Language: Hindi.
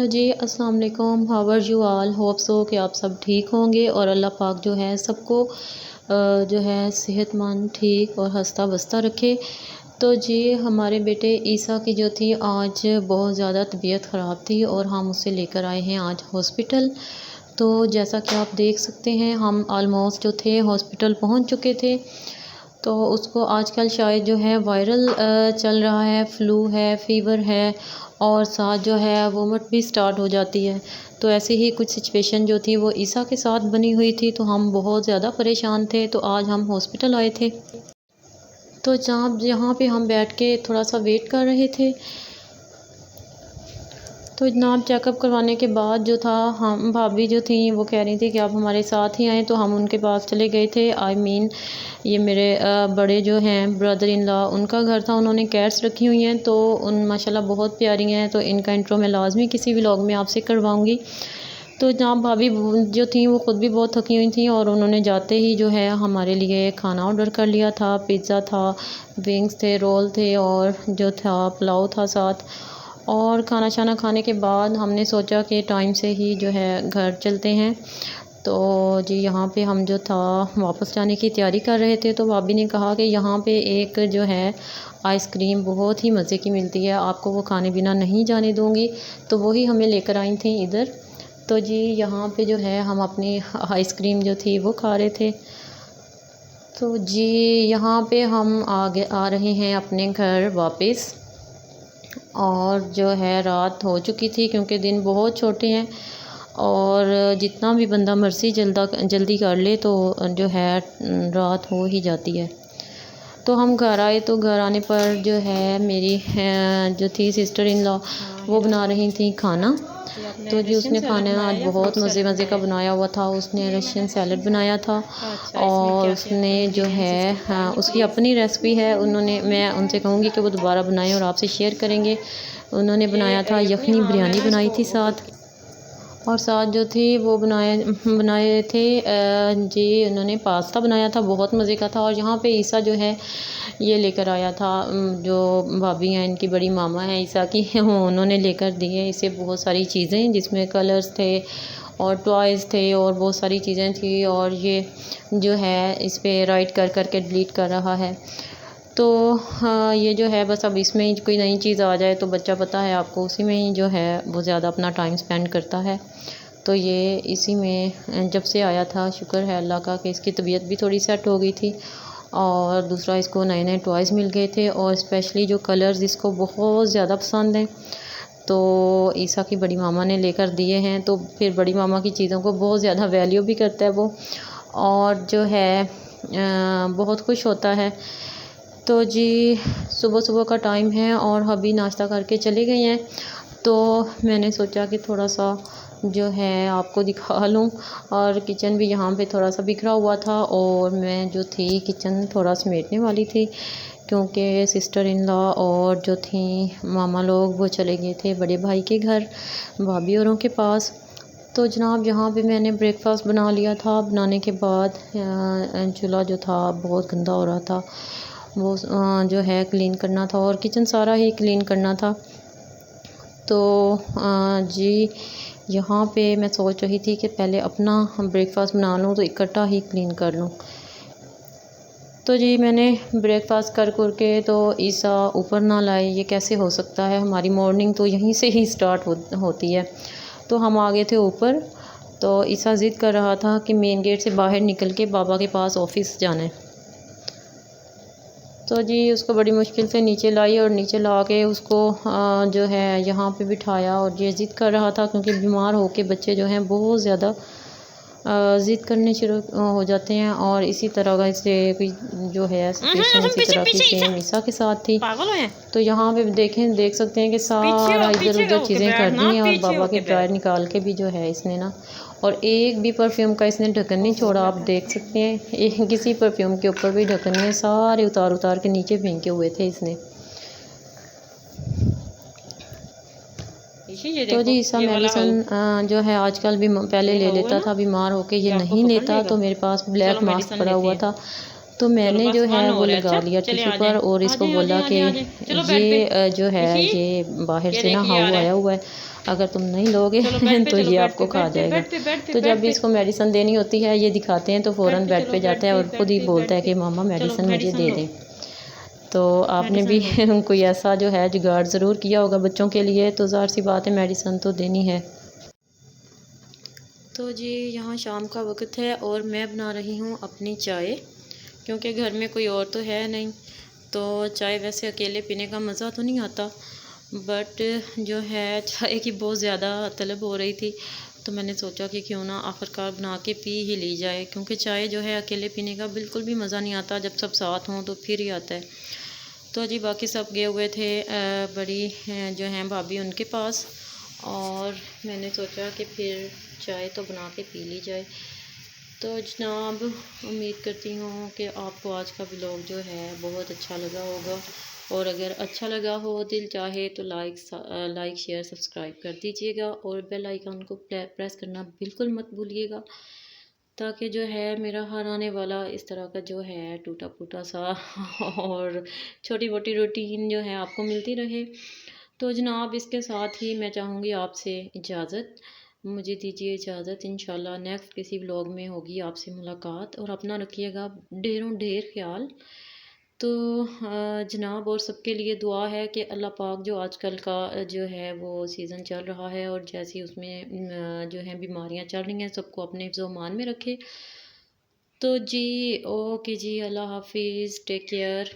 जी अस्सलाम वालेकुम, how are you all. Hope so कि आप सब ठीक होंगे और अल्लाह पाक जो है सबको जो है सेहतमंद, ठीक और हंसता बसता रखे। तो जी हमारे बेटे ईसा की जो थी आज बहुत ज़्यादा तबीयत ख़राब थी और हम उसे लेकर आए हैं आज हॉस्पिटल। तो जैसा कि आप देख सकते हैं हम ऑलमोस्ट जो थे हॉस्पिटल पहुंच चुके थे। तो उसको आजकल शायद जो है वायरल चल रहा है, फ्लू है, फ़ीवर है और साथ जो है वोमिट भी स्टार्ट हो जाती है। तो ऐसे ही कुछ सिचुएशन जो थी वो ईसा के साथ बनी हुई थी, तो हम बहुत ज़्यादा परेशान थे। तो आज हम हॉस्पिटल आए थे, तो जहाँ यहाँ पे हम बैठ के थोड़ा सा वेट कर रहे थे। तो जनाब चेकअप करवाने के बाद जो था हम भाभी जो थी वो कह रही थी कि आप हमारे साथ ही आएँ, तो हम उनके पास चले गए थे। ये मेरे बड़े जो हैं ब्रदर इन लॉ, उनका घर था। उन्होंने कैट्स रखी हुई हैं, तो उन माशाल्लाह बहुत प्यारी हैं। तो इनका इंट्रो मैं लाजमी किसी व्लॉग में आपसे करवाऊँगी। तो जनाब भाभी जो थी वो ख़ुद भी बहुत थकी हुई थी और उन्होंने जाते ही जो है हमारे लिए खाना ऑर्डर कर लिया था। पिज़्ज़ा था, विंग्स थे, रोल थे और जो था पुलाव था साथ। और खाना शाना खाने के बाद हमने सोचा कि टाइम से ही जो है घर चलते हैं। तो जी यहाँ पे हम जो था वापस जाने की तैयारी कर रहे थे, तो भाभी ने कहा कि यहाँ पे एक जो है आइसक्रीम बहुत ही मज़े की मिलती है, आपको वो खाने बिना नहीं जाने दूँगी। तो वही हमें लेकर आई थी इधर। तो जी यहाँ पे जो है हम अपनी आइसक्रीम जो थी वो खा रहे थे। तो जी यहाँ पे हम आ रहे हैं अपने घर वापस। और जो है रात हो चुकी थी क्योंकि दिन बहुत छोटे हैं और जितना भी बंदा मर्ज़ी जल्दी कर ले तो जो है रात हो ही जाती है। तो हम घर आए, तो घर आने पर जो है मेरी जो थी सिस्टर इन लॉ वो बना रही थी खाना। तो जी उसने खाना आज बहुत मज़े का बनाया हुआ था। उसने रशियन सैलड बनाया था और उसने जो है उसकी अपनी रेसिपी है। मैं उनसे कहूँगी कि वो दोबारा बनाएं और आपसे शेयर करेंगे। उन्होंने बनाया था यखनी बिरयानी बनाई थी साथ, और साथ जो थी वो बनाए थे जी उन्होंने पास्ता बनाया था, बहुत मज़े का था। और यहाँ पे ईसा जो है ये लेकर आया था, जो भाभी हैं इनकी बड़ी मामा है ईसा की, उन्होंने लेकर दिए इसे बहुत सारी चीज़ें जिसमें कलर्स थे और टॉयज़ थे और बहुत सारी चीज़ें थी। और ये जो है इस पर राइट कर के डिलीट कर रहा है। तो हाँ ये जो है बस अब इसमें ही कोई नई चीज़ आ जाए तो बच्चा पता है आपको उसी में ही जो है वो ज़्यादा अपना टाइम स्पेंड करता है। तो ये इसी में जब से आया था, शुक्र है अल्लाह का कि इसकी तबीयत भी थोड़ी सेट हो गई थी और दूसरा इसको नए नए टॉयज़ मिल गए थे और स्पेशली जो कलर्स इसको बहुत ज़्यादा पसंद हैं। तो ईसा की बड़ी मामा ने लेकर दिए हैं, तो फिर बड़ी मामा की चीज़ों को बहुत ज़्यादा वैल्यू भी करता है वो, और जो है बहुत खुश होता है। तो जी सुबह का टाइम है और अभी नाश्ता करके चले गए हैं। तो मैंने सोचा कि थोड़ा सा जो है आपको दिखा लूँ। और किचन भी यहाँ पे थोड़ा सा बिखरा हुआ था और मैं जो थी किचन थोड़ा समेटने वाली थी क्योंकि सिस्टर इन लॉ और जो थी मामा लोग वो चले गए थे बड़े भाई के घर, भाभी औरों के पास। तो जनाब यहाँ पे मैंने ब्रेकफास्ट बना लिया था। बनाने के बाद चूल्हा जो था बहुत गंदा हो रहा था, वो जो है क्लीन करना था और किचन सारा ही क्लीन करना था। तो जी यहाँ पे मैं सोच रही थी कि पहले अपना ब्रेकफास्ट बना लूँ तो इकट्ठा ही क्लीन कर लूँ। तो जी मैंने ब्रेकफास्ट कर के तो ईसा ऊपर ना लाए, ये कैसे हो सकता है, हमारी मॉर्निंग तो यहीं से ही स्टार्ट होती है। तो हम आ गए थे ऊपर। तो ईसा ज़िद कर रहा था कि मेन गेट से बाहर निकल के बाबा के पास ऑफिस जाना है। तो जी उसको बड़ी मुश्किल से नीचे लाई और नीचे ला के उसको जो है यहाँ पे बिठाया और ये ज़िद कर रहा था क्योंकि बीमार होके बच्चे जो हैं बहुत ज़्यादा ज़िद करने शुरू हो जाते हैं। और इसी तरह का इससे कोई जो है सिचुएशन इसी तरह की सेम ईसा के साथ थी। तो यहाँ पे देख सकते हैं कि सारा इधर उधर चीज़ें कर दी हैं और बाबा के ड्रायर निकाल के भी जो है इसने ना, और एक भी परफ्यूम का इसने ढक्कन नहीं छोड़ा। आप देख सकते हैं एक किसी परफ्यूम के ऊपर भी ढक्कन नहीं है, सारे उतार के नीचे फेंके हुए थे इसने। तो जी ईसा मेडिसन जो है आजकल भी पहले ले लेता था, बीमार होके ये नहीं लेता। तो मेरे पास ब्लैक मास्क पड़ा हुआ था, तो मैंने जो है वो लगा लिया टिश्यू पर और इसको बोला कि ये जो है ये बाहर से ना हाउ आया हुआ है, अगर तुम नहीं लोगे तो ये आपको खा जाएगा। तो जब भी इसको मेडिसिन देनी होती है ये दिखाते हैं तो फ़ौरन बेड पे जाता है और खुद ही बोलता है कि मामा मेडिसिन मुझे दे दें। तो आपने भी कोई ऐसा जो है जुगाड़ ज़रूर किया होगा बच्चों के लिए, तो ज़ाहिर सी बात है मेडिसिन तो देनी है। तो जी यहाँ शाम का वक्त है और मैं बना रही हूँ अपनी चाय, क्योंकि घर में कोई और तो है नहीं। तो चाय वैसे अकेले पीने का मज़ा तो नहीं आता, बट जो है चाय की बहुत ज़्यादा तलब हो रही थी, तो मैंने सोचा कि क्यों ना आखिरकार बना के पी ही ली जाए, क्योंकि चाय जो है अकेले पीने का बिल्कुल भी मज़ा नहीं आता, जब सब साथ हों तो फिर ही आता है। तो जी बाकी सब गए हुए थे बड़ी जो हैं भाभी उनके पास, और मैंने सोचा कि फिर चाय तो बना के पी ली जाए। तो जनाब उम्मीद करती हूँ कि आपको आज का व्लॉग जो है बहुत अच्छा लगा होगा, और अगर अच्छा लगा हो, दिल चाहे तो लाइक शेयर सब्सक्राइब कर दीजिएगा, और बेल आइकन को प्रेस करना बिल्कुल मत भूलिएगा, ताकि जो है मेरा हर आने वाला इस तरह का जो है टूटा फूटा सा और छोटी मोटी रूटीन जो है आपको मिलती रहे। तो जनाब इसके साथ ही मैं चाहूँगी आपसे इजाज़त, मुझे दीजिए इजाज़त। इंशाल्लाह नेक्स्ट किसी व्लॉग में होगी आपसे मुलाकात, और अपना रखिएगा ढेरों ढेर ख्याल। तो जनाब और सबके लिए दुआ है कि अल्लाह पाक जो आजकल का जो है वो सीज़न चल रहा है और जैसी उसमें जो है बीमारियां चल रही हैं, सबको अपने हिफ्ज़-ओ-मान में रखे। तो जी ओके जी, अल्लाह हाफिज़, टेक केयर।